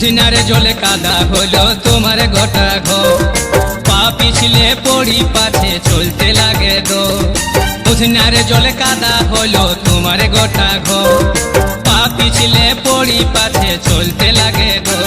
উঠনার জলে কাদা হলো তোমার গোটা ঘর, পা পিছলে পড়ি পাছে চলতে লাগে দো। উঠনার জলে কাদা হলো তোমার গোটা ঘর, পা পিছলে পড়ি পাছে চলতে লাগে দো।